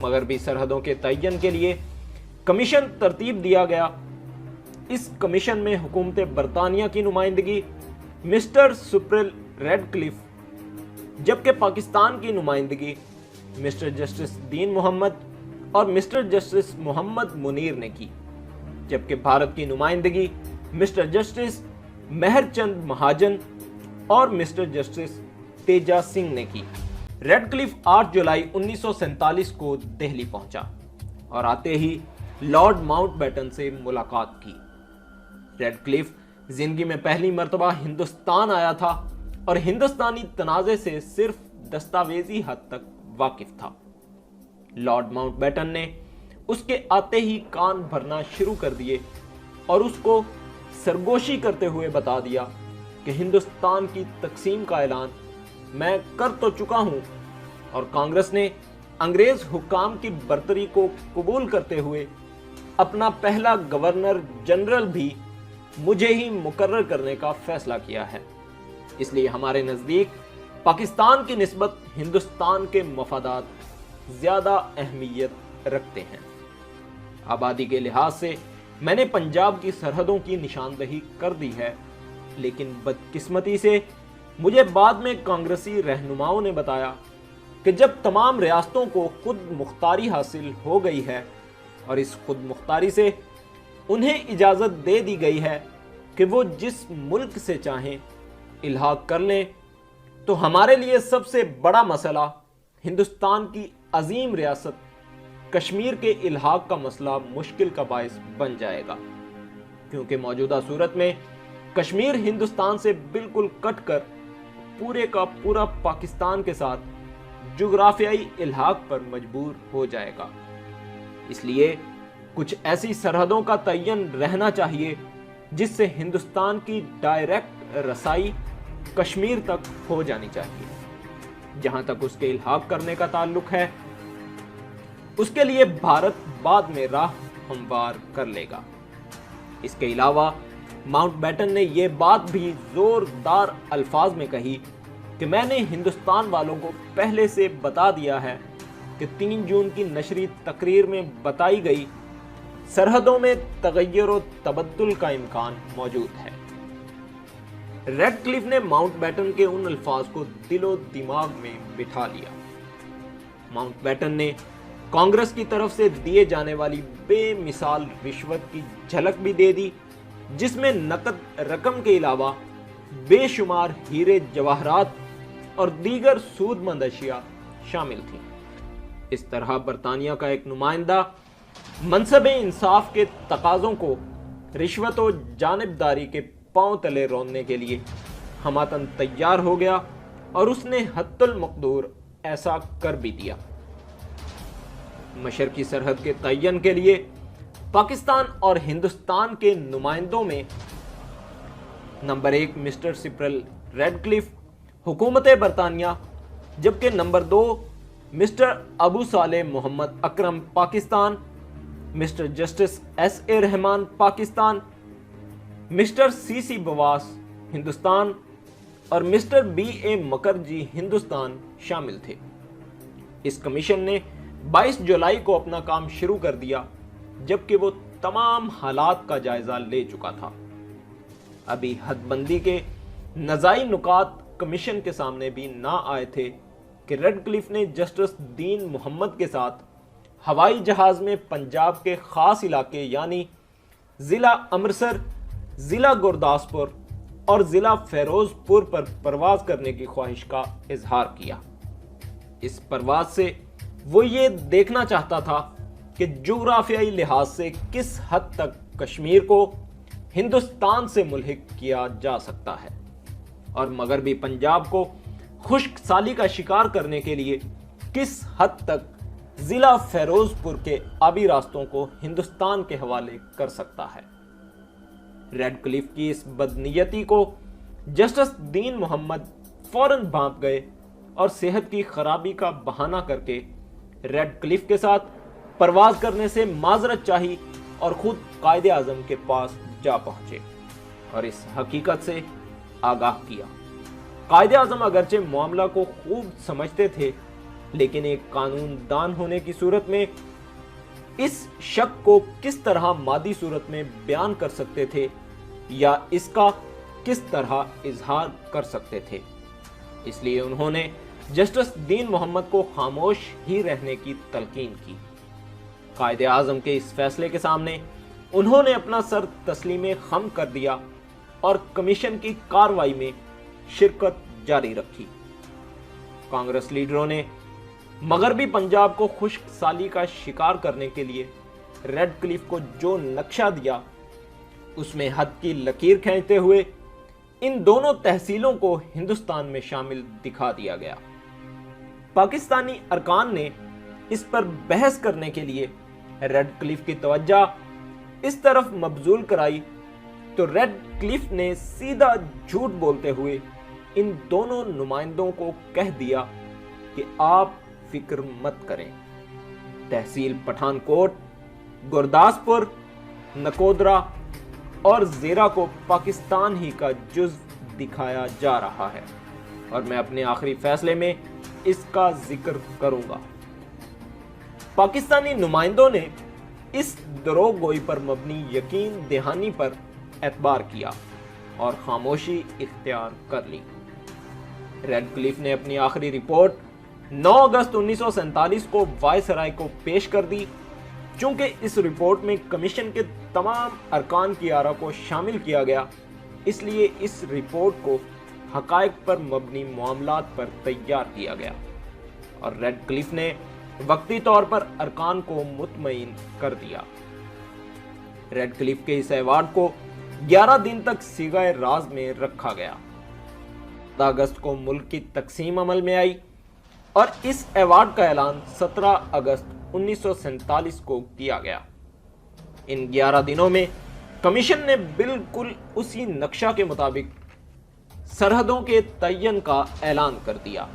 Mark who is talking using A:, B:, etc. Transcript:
A: मगरबी सरहदों के तयन के लिए कमीशन तरतीब दिया गया। इस कमीशन में हुकूमत बरतानिया की नुमाइंदगी मिस्टर सुप्रिल रेडक्लिफ, जबकि पाकिस्तान की नुमाइंदगी मिस्टर जस्टिस दीन मोहम्मद और मिस्टर जस्टिस मोहम्मद मुनीर ने की, जबकि भारत की नुमाइंदगी मिस्टर जस्टिस मेहरचंद महाजन और मिस्टर जस्टिस तेजा सिंह ने की। रेडक्लिफ 8 जुलाई 1947 को दिल्ली पहुंचा और आते ही लॉर्ड माउंटबेटन से मुलाकात की। रेडक्लिफ जिंदगी में पहली मर्तबा हिंदुस्तान आया था और हिंदुस्तानी तनाज़े से सिर्फ दस्तावेजी हद तक वाकिफ था। लॉर्ड माउंटबेटन ने उसके आते ही कान भरना शुरू कर दिए और उसको सरगोशी करते हुए बता दिया कि हिंदुस्तान की तकसीम का ऐलान मैं कर तो चुका हूं और कांग्रेस ने अंग्रेज हुक्काम की बर्तरी को कबूल करते हुए अपना पहला गवर्नर जनरल भी मुझे ही मुकर्रर करने का फैसला किया है। इसलिए हमारे नज़दीक पाकिस्तान की निस्बत हिंदुस्तान के मफादात ज़्यादा अहमियत रखते हैं। आबादी के लिहाज से मैंने पंजाब की सरहदों की निशानदही कर दी है, लेकिन बदकिस्मती से मुझे बाद में कांग्रेसी रहनुमाओं ने बताया कि जब तमाम रियासतों को खुद मुख्तारी हासिल हो गई है और इस खुद मुख्तारी से उन्हें इजाज़त दे दी गई है कि वो जिस मुल्क से चाहें इल्हाक कर लें, तो हमारे लिए सबसे बड़ा मसला हिंदुस्तान की अजीम रियासत कश्मीर के इल्हाक का मसला मुश्किल का बायस बन जाएगा, क्योंकि मौजूदा सूरत में कश्मीर हिंदुस्तान से बिल्कुल कट कर पूरे का पूरा पाकिस्तान के साथ जुग्राफियाई इल्हाक पर मजबूर हो जाएगा। इसलिए कुछ ऐसी सरहदों का तयन रहना चाहिए जिससे हिंदुस्तान की डायरेक्ट रसाई कश्मीर तक हो जानी चाहिए। जहां तक उसके इल्हाक करने का ताल्लुक है, उसके लिए भारत बाद में राह हमवार कर लेगा। इसके अलावा माउंटबेटन ने यह बात भी जोरदार अल्फाज में कही कि मैंने हिंदुस्तान वालों को पहले से बता दिया है कि 3 जून की नशरी तकरीर में बताई गई सरहदों में तगय्युर व तबद्दुल का इम्कान मौजूद है। रेडक्लिफ ने माउंटबेटन के उन अल्फाज को दिलो दिमाग में बिठा लिया। माउंटबेटन ने कांग्रेस की तरफ से दिए जाने वाली बेमिसाल रिश्वत की झलक भी दे दी, जिसमें नकद रकम के अलावा बेशुमार हीरे जवाहरात और दीगर सूदमंद अशिया शामिल थी। इस तरह बरतानिया का एक नुमाइंदा मनसबे इंसाफ के तकाज़ों को रिश्वत और जानिबदारी के पांव तले रोनने के लिए हमातन तैयार हो गया और उसने हद्दुल मक़दूर ऐसा कर भी दिया। मशरकी सरहद के तयन के लिए पाकिस्तान और हिंदुस्तान के नुमाइंदों में नंबर 1 मिस्टर सुप्रिल रेडक्लिफ हुकूमत बरतानिया, जबकि number 2 mister Abu Saleh Mohammad Akram Pakistan, mister justice S.A. Rehman Pakistan, mister C.C. बवास हिंदुस्तान और मिस्टर B.A. मुखर्जी हिंदुस्तान शामिल थे। इस कमीशन ने 22 जुलाई को अपना काम शुरू कर दिया, जबकि वो तमाम हालात का जायजा ले चुका था। अभी हदबंदी के नज़ाई नुकात कमीशन के सामने भी ना आए थे कि रेडक्लिफ ने जस्टिस दीन मोहम्मद के साथ हवाई जहाज में पंजाब के खास इलाके यानी ज़िला अमृतसर, ज़िला गुरदासपुर और ज़िला फिरोजपुर पर परवाज करने की ख्वाहिश का इजहार किया। इस परवाज से वो ये देखना चाहता था कि जोग्राफियाई लिहाज से किस हद तक कश्मीर को हिंदुस्तान से मुल्हिक किया जा सकता है और मगरबी पंजाब को खुश्क साली का शिकार करने के लिए किस हद तक ज़िला फिरोजपुर के आबी रास्तों को हिंदुस्तान के हवाले कर सकता है। रेडक्लिफ की इस बदनीयती को जस्टिस दीन मोहम्मद फौरन भांप गए और सेहत की खराबी का बहाना करके रेडक्लिफ के साथ परवाज करने से माजरत चाही और खुद कायदे आज़म के पास जा पहुंचे और इस हकीकत से आगाह किया। कायदे आज़म अगरचे मामला को खूब समझते थे, لیکن ایک قانون دان ہونے کی صورت میں اس شک کو کس طرح مادی صورت میں بیان کر سکتے تھے یا اس کا کس طرح اظہار کر سکتے تھے؟ اس لیے انہوں نے جسٹس دین محمد کو خاموش ہی رہنے کی تلقین کی۔ قائد اعظم کے اس فیصلے کے سامنے انہوں نے اپنا سر تسلیم خم کر دیا اور کمیشن کی کارروائی میں شرکت جاری رکھی۔ کانگریس لیڈروں نے مغربی پنجاب کو خشک سالی کا شکار کرنے کے لیے ریڈ کلف کو جو نقشہ دیا اس میں حد کی لکیر کھینچتے ہوئے ان دونوں تحصیلوں کو ہندوستان میں شامل دکھا دیا گیا۔ پاکستانی ارکان نے اس پر بحث کرنے کے لیے ریڈ کلف کی توجہ اس طرف مبذول کرائی تو ریڈ کلف نے سیدھا جھوٹ بولتے ہوئے ان دونوں نمائندوں کو کہہ دیا کہ آپ فکر مت کریں، تحصیل پٹھان کوٹ، گرداسپور، نکودرا اور زیرہ کو پاکستان ہی کا جز دکھایا جا رہا ہے اور میں اپنے آخری فیصلے میں اس کا ذکر کروں گا۔ پاکستانی نمائندوں نے اس دروغ گوئی پر مبنی یقین دہانی پر اعتبار کیا اور خاموشی اختیار کر لی۔ ریڈ کلف نے اپنی آخری رپورٹ 9 اگست 1947 کو وائسرائے کو پیش کر دی۔ چونکہ اس رپورٹ میں کمیشن کے تمام ارکان کی آرا کو شامل کیا گیا، اس لیے اس رپورٹ کو حقائق پر مبنی معاملات پر تیار کیا گیا اور ریڈ کلف نے وقتی طور پر ارکان کو مطمئن کر دیا۔ ریڈ کلف کے اس ایوارڈ کو 11 دن تک صیغہ راز میں رکھا گیا۔ 17 اگست کو ملک کی تقسیم عمل میں آئی اور اس ایوارڈ کا اعلان 17 اگست 1947 کو کیا گیا۔ ان 11 دنوں میں کمیشن نے بالکل اسی نقشہ کے مطابق سرحدوں کے تعین کا اعلان کر دیا۔